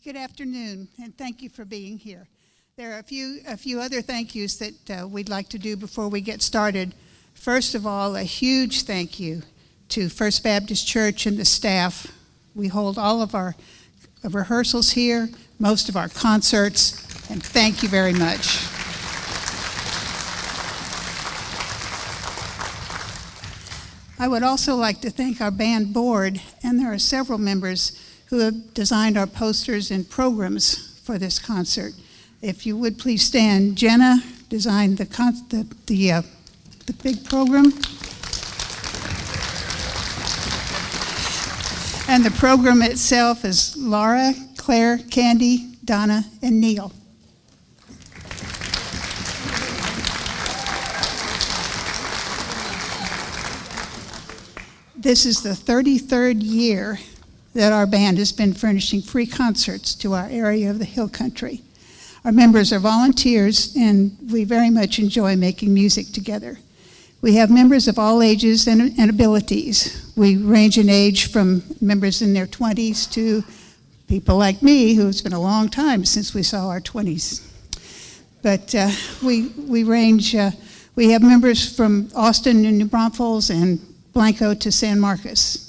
Good afternoon, and thank you for being here. There are a few other thank yous that we'd like to do before we get started. First of all, a huge thank you to First Baptist Church and the staff. We hold all of our rehearsals here, most of our concerts, and thank you very much. I would also like to thank our band board, and there are several members who have designed our posters and programs for this concert. If you would please stand. Jenna designed the big program. And the program itself is Laura, Claire, Candy, Donna, and Neil. This is the 33rd year that our band has been furnishing free concerts to our area of the Hill Country. Our members are volunteers, and we very much enjoy making music together. We have members of all ages and abilities. We range in age from members in their 20s to people like me, who it's been a long time since we saw our 20s. But we range, we have members from Austin and New Braunfels and Blanco to San Marcos.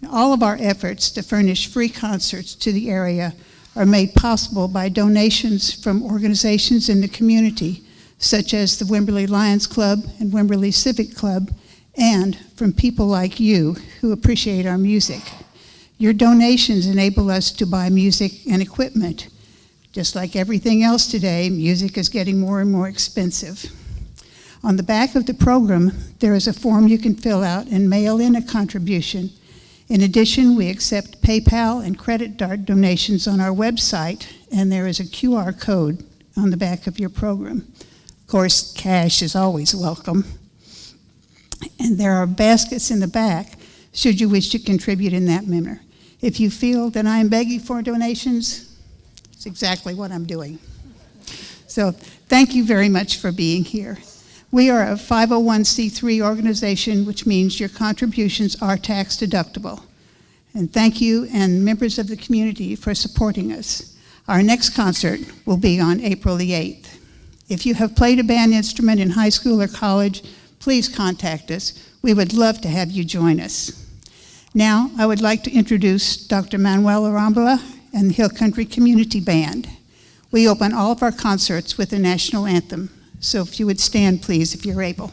And all of our efforts to furnish free concerts to the area are made possible by donations from organizations in the community, such as the Wimberley Lions Club and Wimberley Civic Club, and from people like you who appreciate our music. Your donations enable us to buy music and equipment. Just like everything else today, music is getting more and more expensive. On the back of the program, there is a form you can fill out and mail in a contribution. In addition, we accept PayPal and credit card donations on our website, and there is a QR code on the back of your program. Of course, cash is always welcome. And there are baskets in the back should you wish to contribute in that manner. If you feel that I'm begging for donations, it's exactly what I'm doing. So thank you very much for being here. We are a 501c3 organization, which means your contributions are tax deductible. And thank you and members of the community for supporting us. Our next concert will be on April the 8th. If you have played a band instrument in high school or college, please contact us. We would love to have you join us. Now, I would like to introduce Dr. Manuel Arambula and the Hill Country Community Band. We open all of our concerts with the national anthem. So if you would stand, please, if you're able.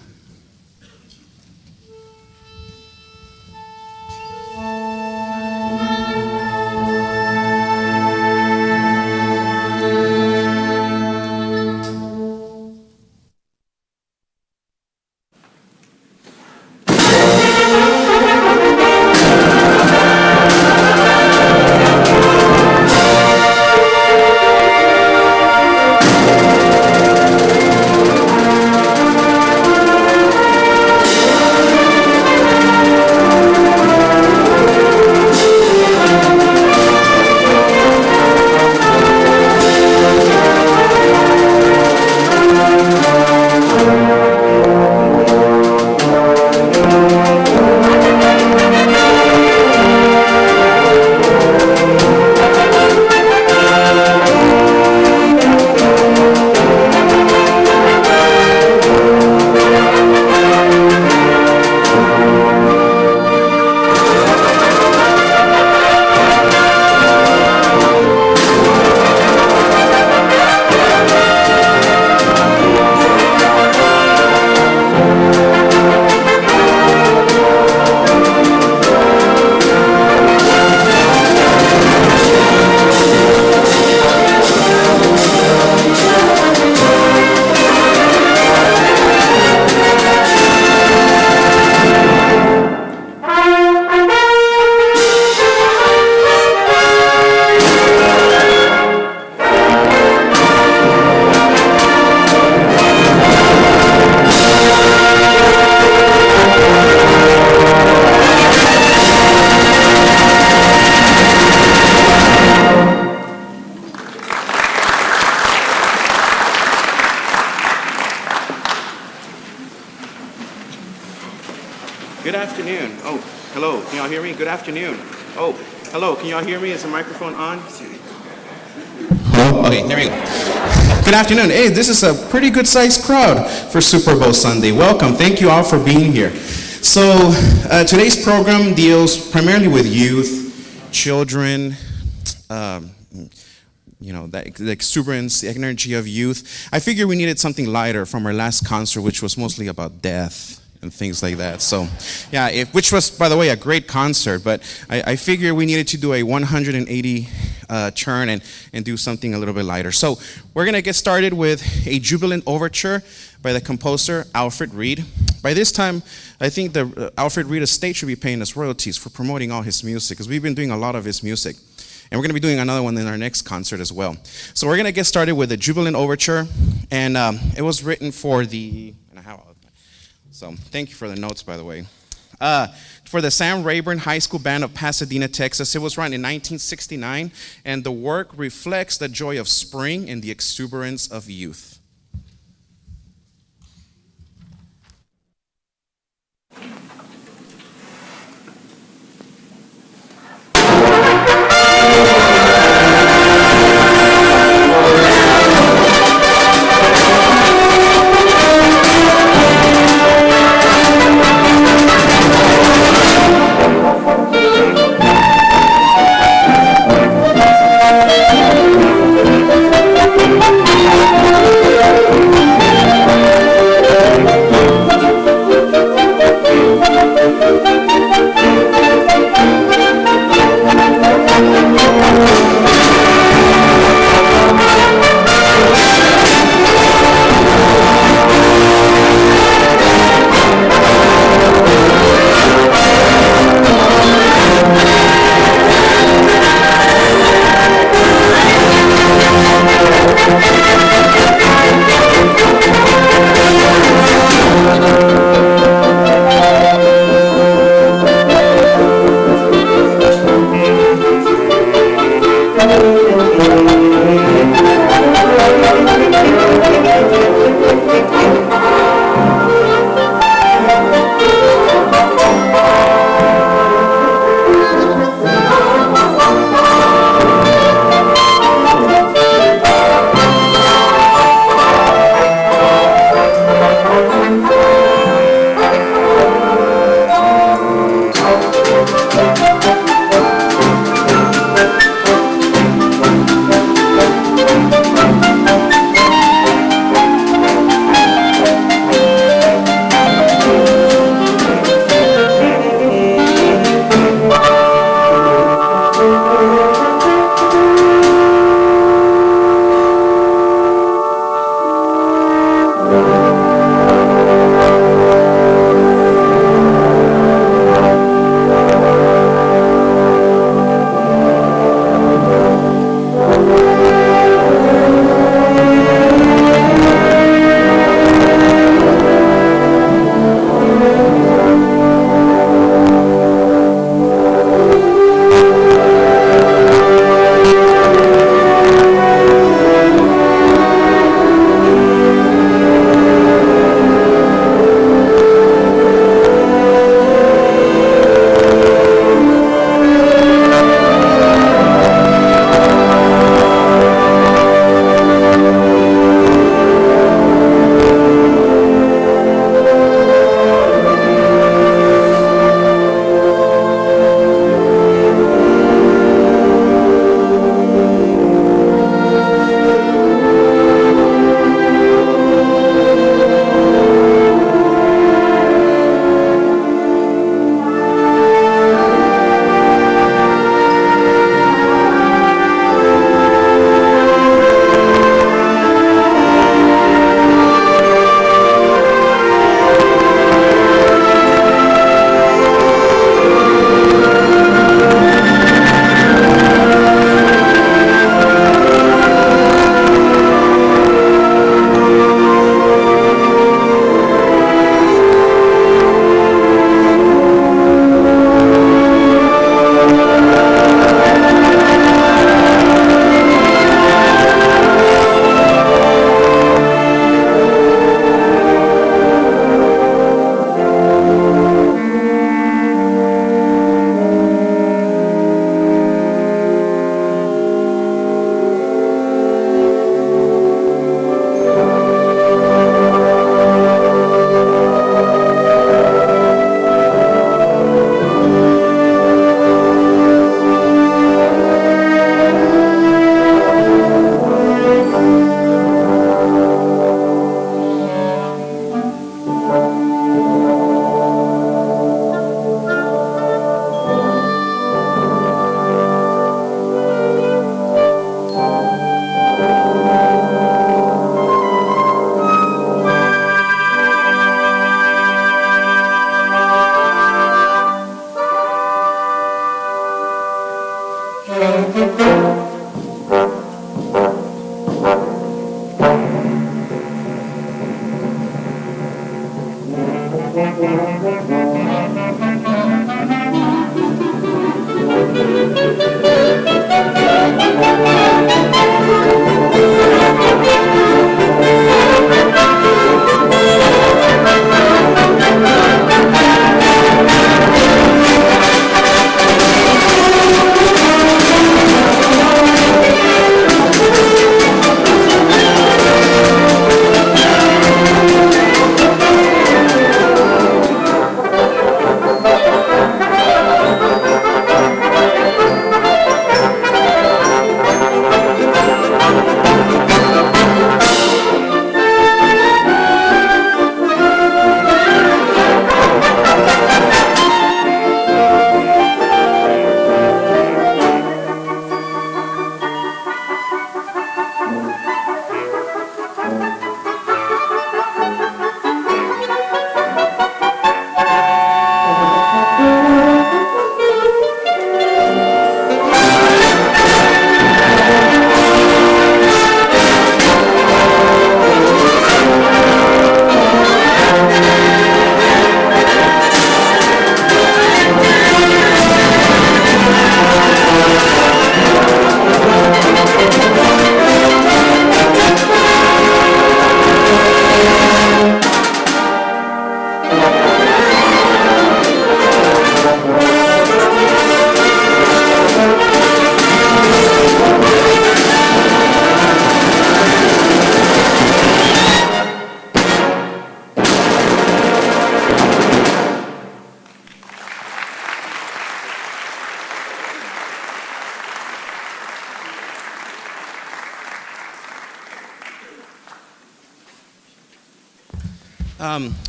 Good afternoon. Oh, hello. Can y'all hear me? Good afternoon. Oh, hello. Can y'all hear me? Is the microphone on? Hello? Okay, there we go. Good afternoon. Hey, this is a pretty good sized crowd for Super Bowl Sunday. Welcome. Thank you all for being here. So, today's program deals primarily with youth, children, the exuberance, the energy of youth. I figured we needed something lighter from our last concert, which was mostly about death and things like that. So, yeah, which was, by the way, a great concert, but I figured we needed to do a 180 turn and do something a little bit lighter. So, we're going to get started with a jubilant overture by the composer Alfred Reed. By this time, I think the Alfred Reed estate should be paying us royalties for promoting all his music, because we've been doing a lot of his music. And we're going to be doing another one in our next concert as well. So we're going to get started with the Jubilant Overture, and it was written for the... So thank you for the notes, by the way. For the Sam Rayburn High School Band of Pasadena, Texas. It was written in 1969, and the work reflects the joy of spring and the exuberance of youth.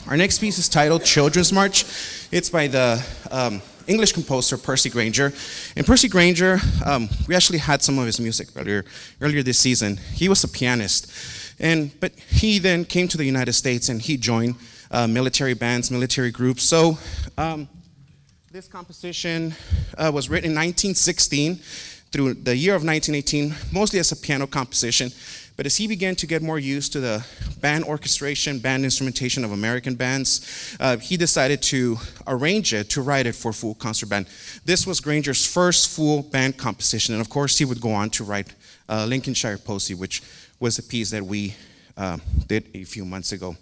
Our next piece is titled Children's March. It's by the English composer Percy Grainger. And Percy Grainger, we actually had some of his music earlier this season. He was a pianist, but he then came to the United States and he joined military bands, military groups. So this composition was written in 1916 through the year of 1918, mostly as a piano composition. But as he began to get more used to the band orchestration, band instrumentation of American bands, he decided to arrange it, to write it for full concert band. This was Grainger's first full band composition, and of course he would go on to write Lincolnshire Posy, which was a piece that we did a few months ago.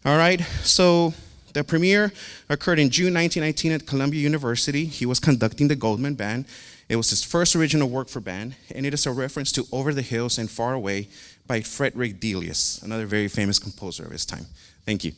All right, so the premiere occurred in June 1919 at Columbia University. He was conducting the Goldman Band. It was his first original work for band, and it is a reference to Over the Hills and Far Away by Frederick Delius, another very famous composer of his time. Thank you.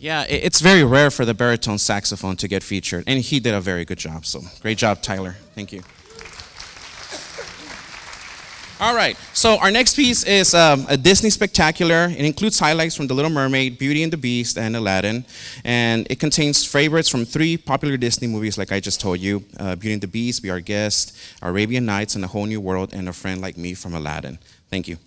Yeah, it's very rare for the baritone saxophone to get featured, and he did a very good job. So great job, Tyler. Thank you. All right, so our next piece is a Disney spectacular. It includes highlights from The Little Mermaid, Beauty and the Beast, and Aladdin. And it contains favorites from 3 popular Disney movies, like I just told you. Beauty and the Beast, Be Our Guest, Arabian Nights, and A Whole New World, and A Friend Like Me from Aladdin. Thank you.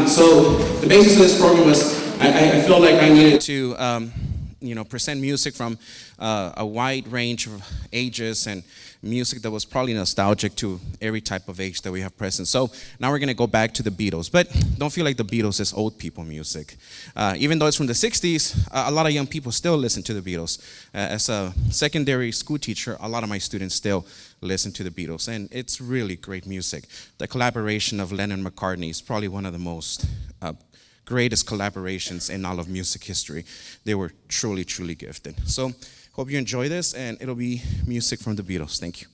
So the basis of this program was I felt like I needed to present music from a wide range of ages and music that was probably nostalgic to every type of age that we have present. So now we're going to go back to the Beatles, but don't feel like the Beatles is old people music. Even though it's from the 60s, a lot of young people still listen to the Beatles. As a secondary school teacher, a lot of my students still listen to the Beatles, and it's really great music. The collaboration of Lennon and McCartney is probably one of the most greatest collaborations in all of music history. They were truly, truly gifted. So hope you enjoy this, and it'll be music from the Beatles. Thank you.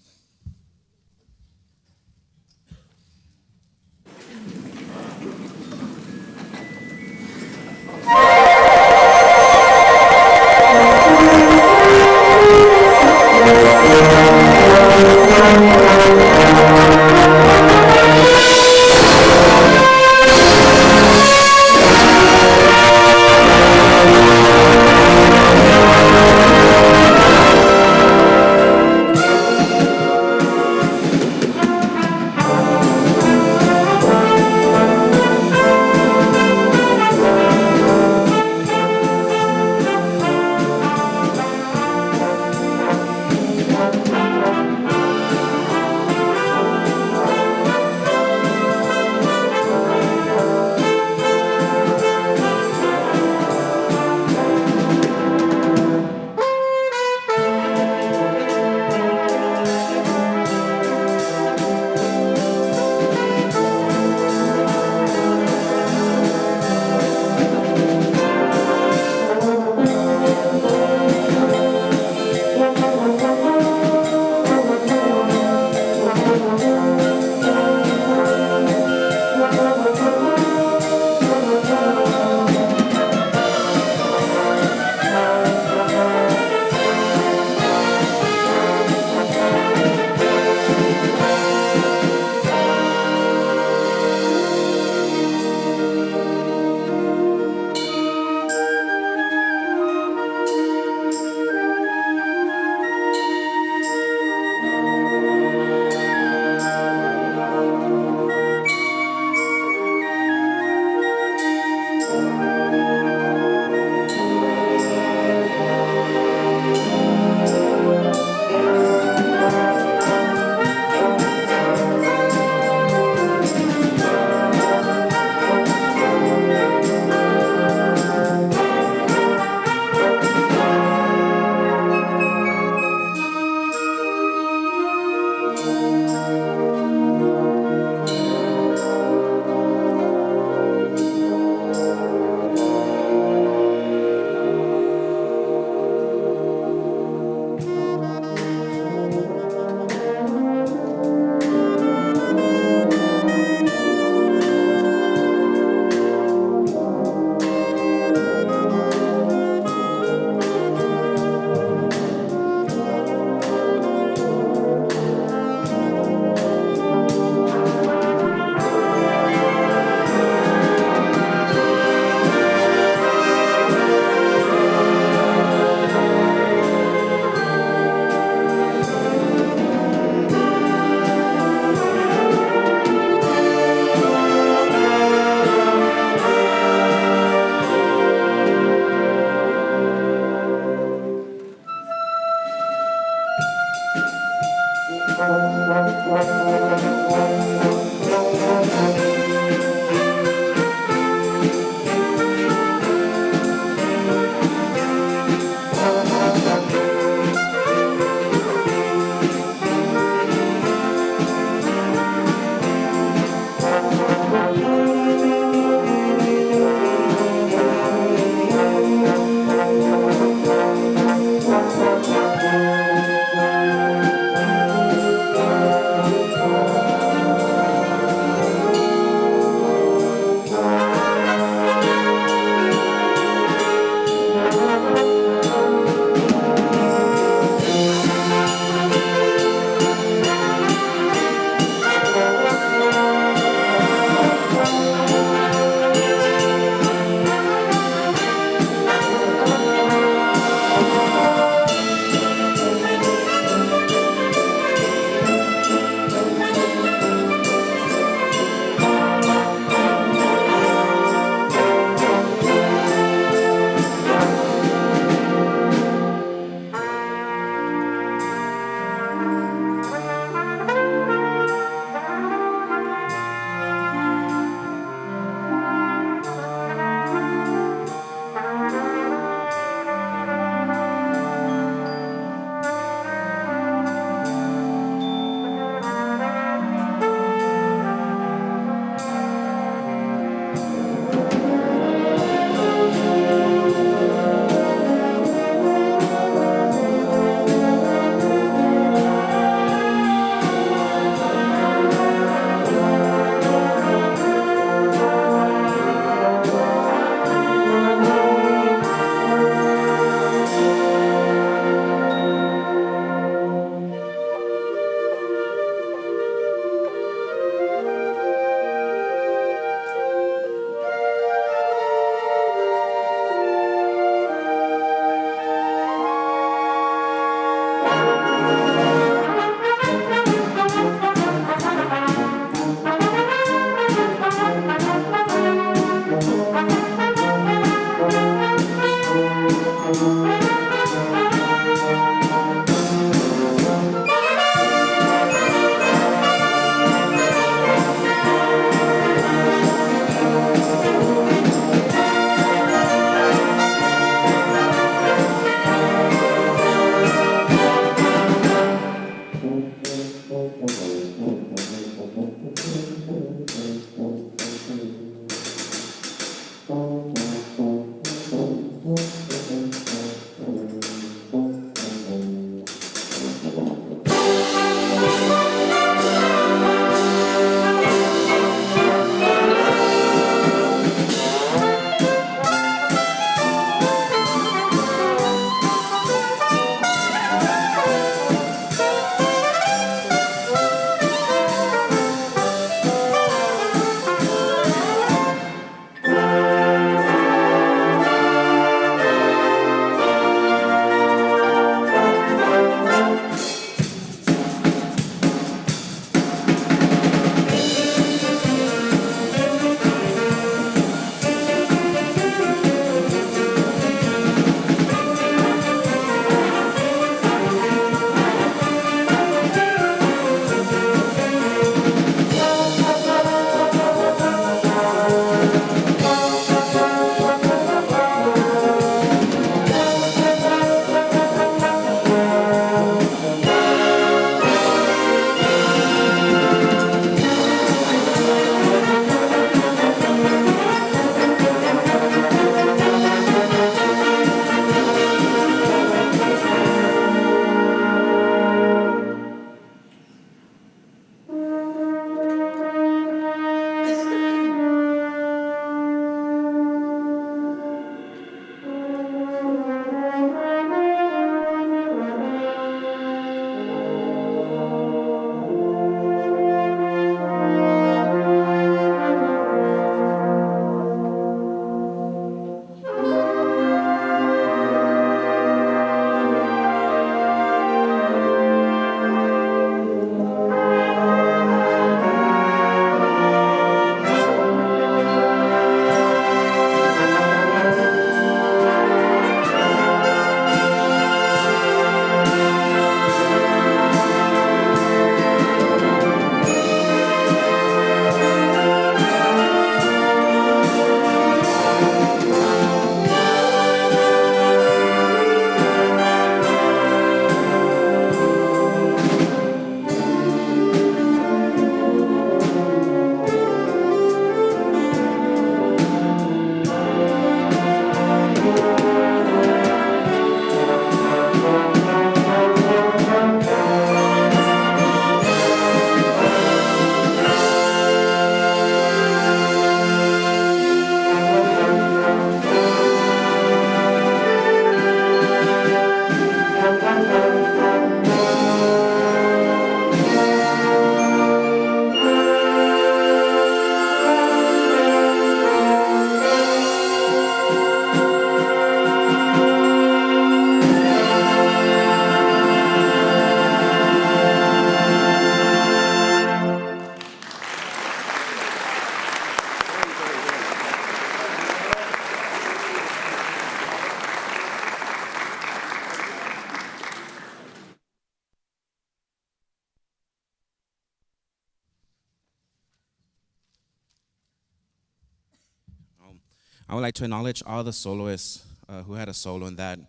I would like to acknowledge all the soloists who had a solo in that.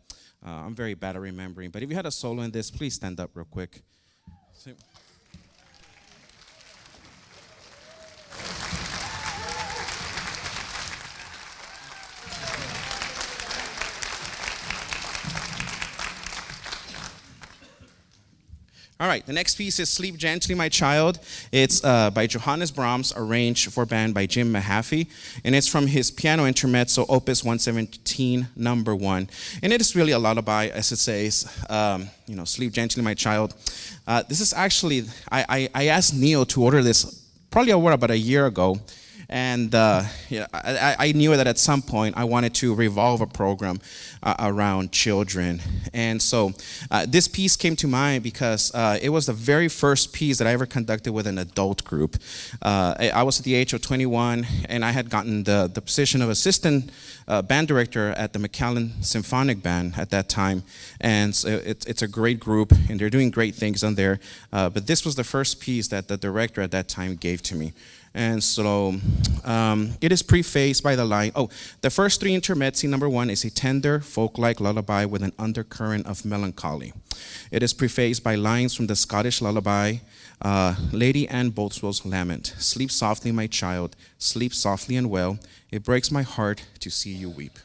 I'm very bad at remembering, but if you had a solo in this, please stand up real quick. All right, the next piece is Sleep Gently, My Child. It's by Johannes Brahms, arranged for band by Jim Mahaffey, and it's from his piano intermezzo, Opus 117, number 1. And it is really a lullaby, as it says, Sleep Gently, My Child. This is actually, I asked Neil to order this probably about a year ago. And I knew that at some point I wanted to revolve a program around children. And so this piece came to mind because it was the very first piece that I ever conducted with an adult group. I was at the age of 21, and I had gotten the position of assistant band director at the McAllen Symphonic Band at that time. And so it's a great group, and they're doing great things on there. But this was the first piece that the director at that time gave to me. And so it is prefaced by the line, the first three intermezzi, number 1, is a tender, folk-like lullaby with an undercurrent of melancholy. It is prefaced by lines from the Scottish lullaby, Lady Anne Boltswell's lament. Sleep softly, my child, sleep softly and well. It breaks my heart to see you weep.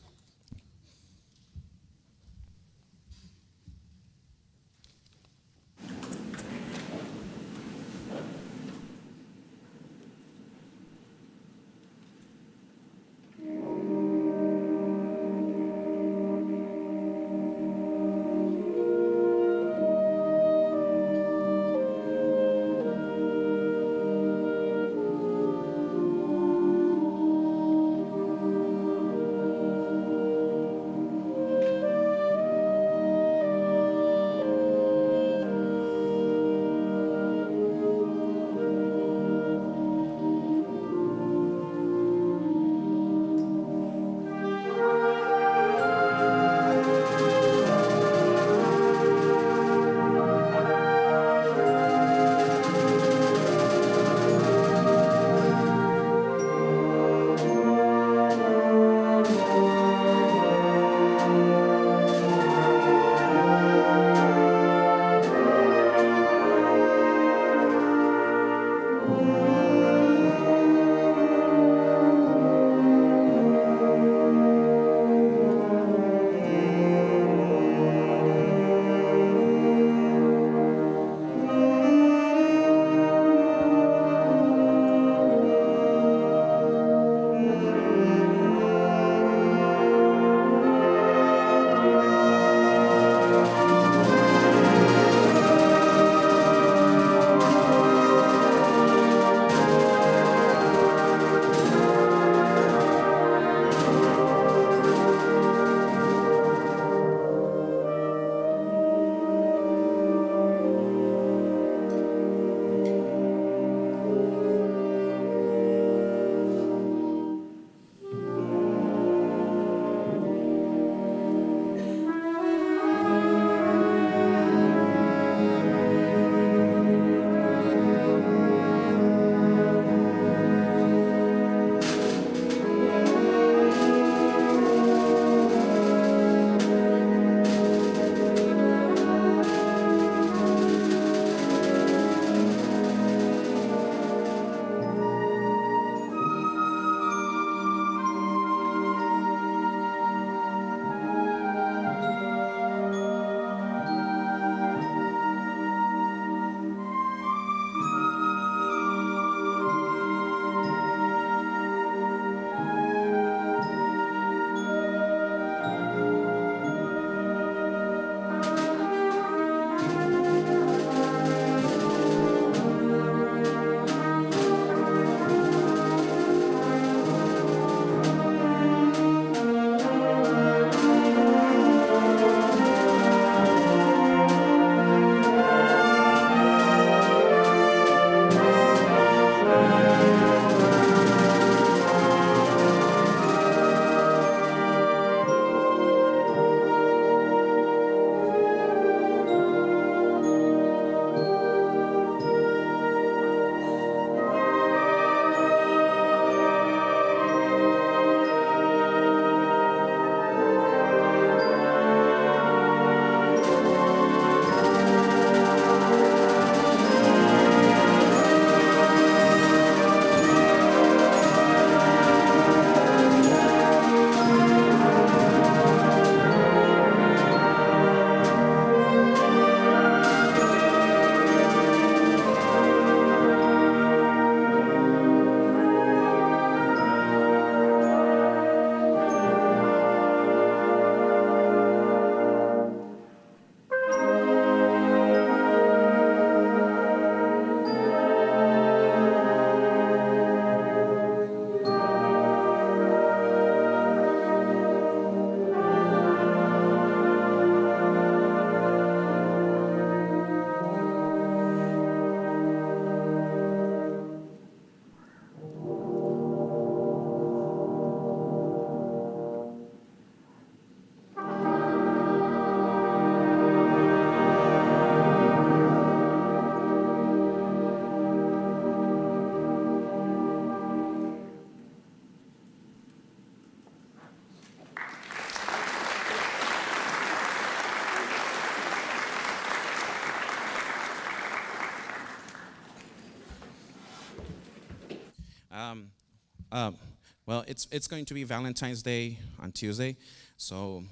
Well, it's going to be Valentine's Day on Tuesday, so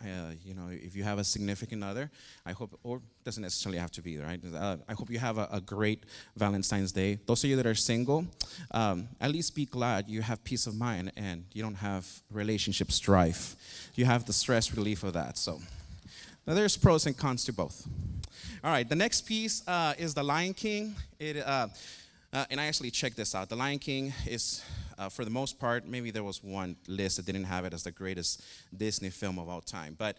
if you have a significant other, I hope, or doesn't necessarily have to be right. I hope you have a great Valentine's Day. Those of you that are single, at least be glad you have peace of mind and you don't have relationship strife. You have the stress relief of that. So now there's pros and cons to both. All right, the next piece is The Lion King. And I actually checked this out. The Lion King is, for the most part, maybe there was one list that didn't have it as the greatest Disney film of all time. But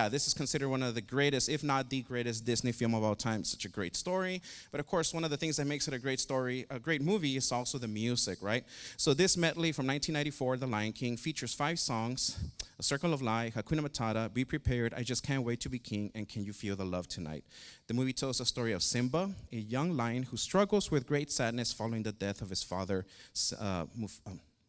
this is considered one of the greatest, if not the greatest Disney film of all time. Such a great story. But of course, one of the things that makes it a great story, a great movie, is also the music, right? So this medley from 1994, The Lion King, features 5 songs: A Circle of Life, Hakuna Matata, Be Prepared, I Just Can't Wait to Be King, and Can You Feel the Love Tonight? The movie tells the story of Simba, a young lion who struggles with great sadness following the death of his father,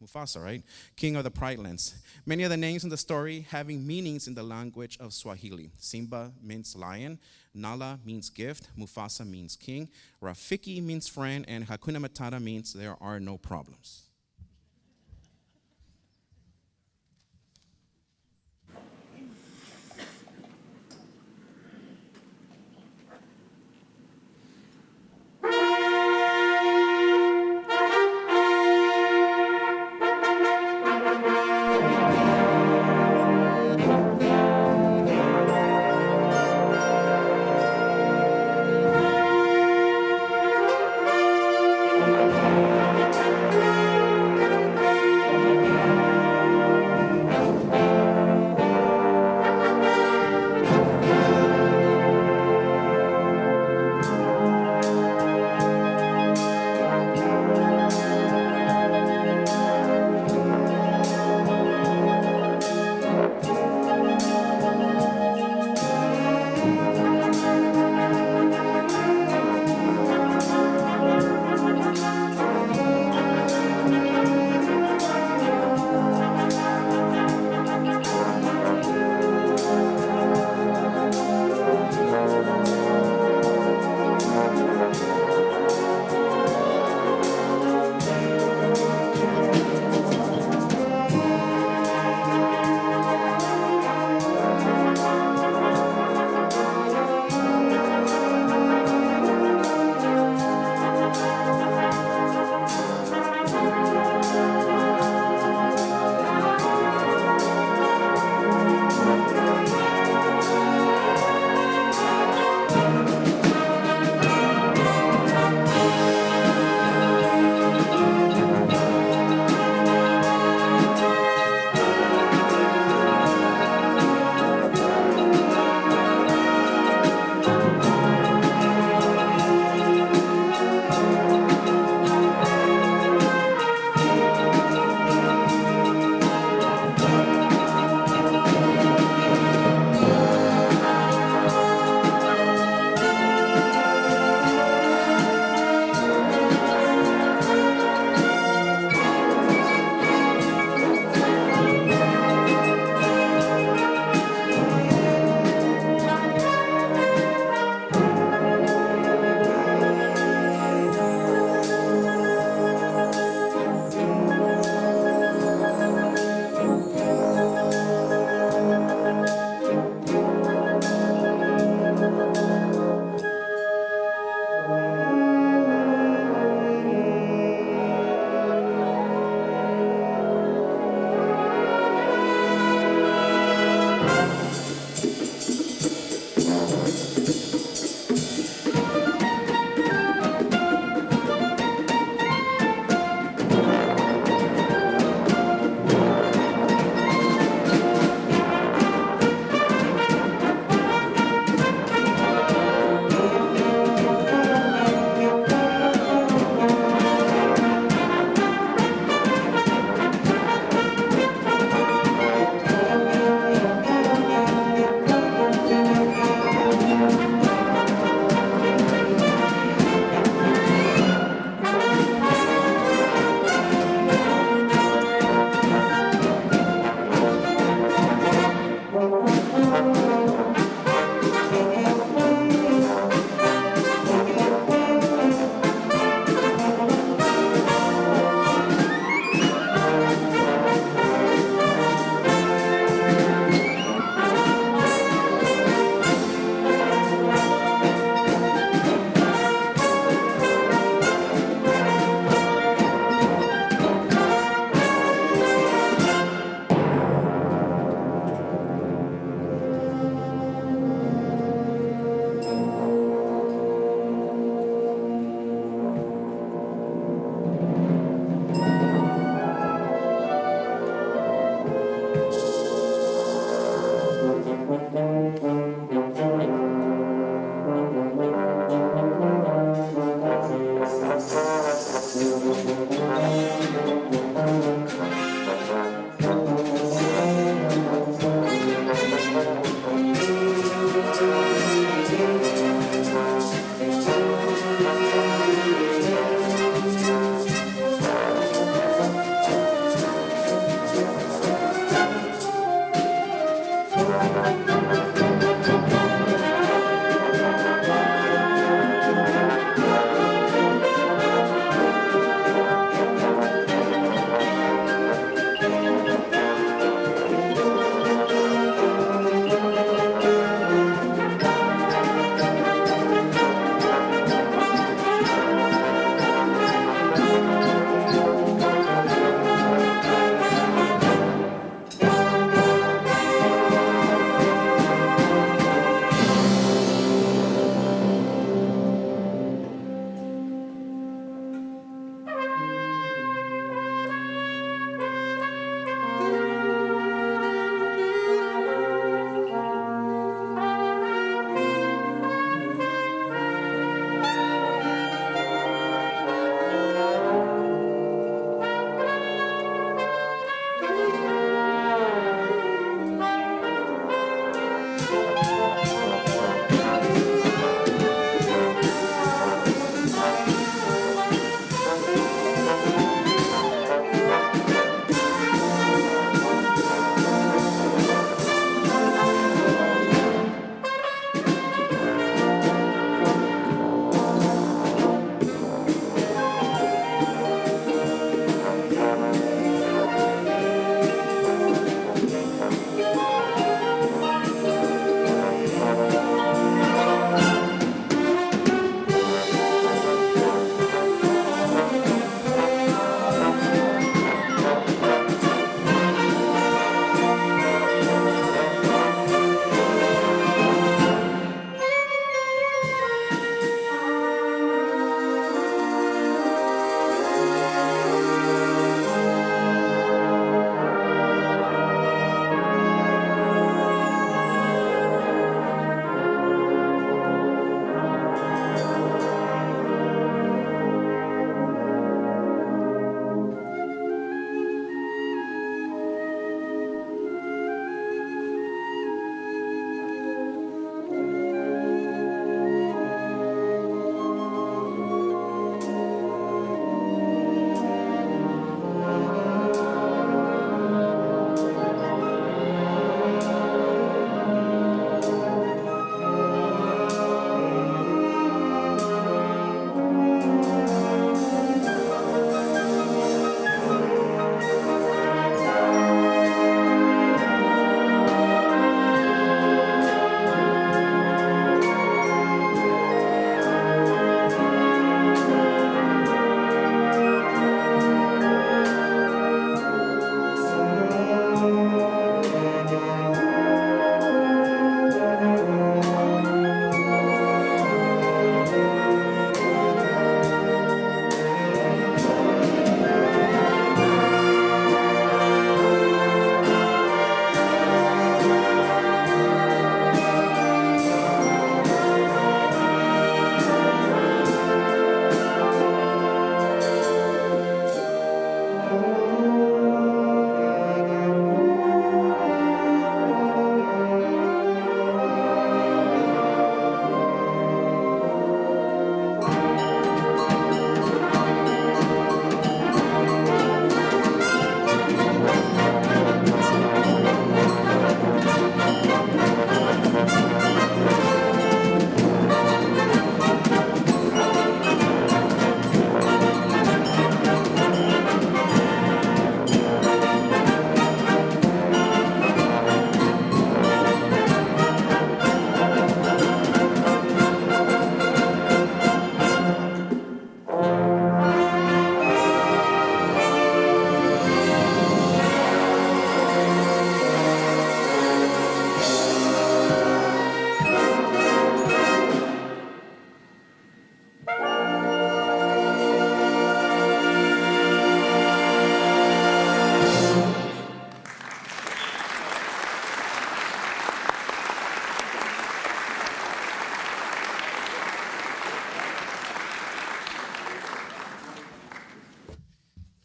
Mufasa, right? King of the Pride Lands. Many of the names in the story having meanings in the language of Swahili. Simba means lion, Nala means gift, Mufasa means king, Rafiki means friend, and Hakuna Matata means there are no problems.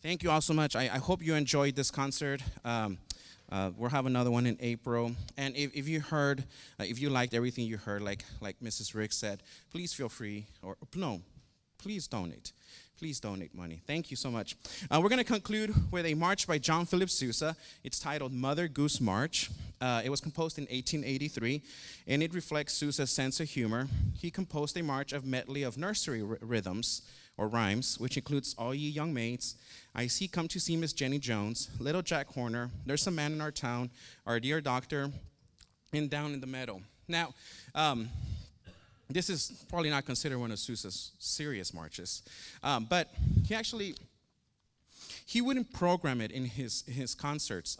Thank you all so much. I hope you enjoyed this concert. We'll have another one in April. And if you heard, if you liked everything you heard, like Mrs. Rick said, please feel free, or no, please donate. Please donate money. Thank you so much. We're going to conclude with a march by John Philip Sousa. It's titled Mother Goose March. It was composed in 1883, and it reflects Sousa's sense of humor. He composed a march of medley of nursery rhythms, or rhymes, which includes All Ye Young Maids, I See Come to See Miss Jenny Jones, Little Jack Horner, There's a Man in Our Town, Our Dear Doctor, and Down in the Meadow. Now, this is probably not considered one of Sousa's serious marches, but he wouldn't program it in his concerts.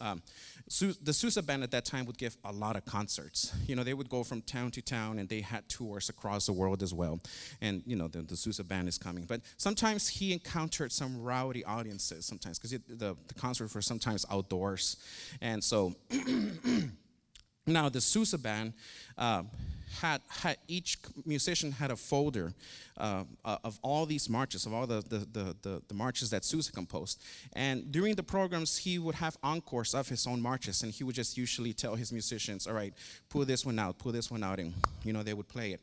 The Sousa band at that time would give a lot of concerts. They would go from town to town, and they had tours across the world as well. And the Sousa band is coming. But sometimes he encountered some rowdy audiences. Sometimes because the concerts were sometimes outdoors, and so. Now the Sousa band had each musician had a folder of all these marches, of all the marches that Sousa composed. And during the programs, he would have encores of his own marches, and he would just usually tell his musicians, all right, pull this one out, and they would play it.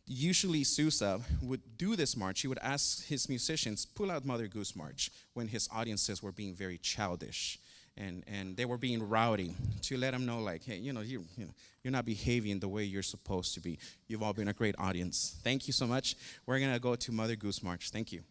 Usually Sousa would do this march. He would ask his musicians, pull out Mother Goose March, when his audiences were being very childish. And they were being rowdy, to let them know, like, hey, you're not behaving the way you're supposed to be. You've all been a great audience. Thank you so much. We're going to go to Mother Goose March. Thank you.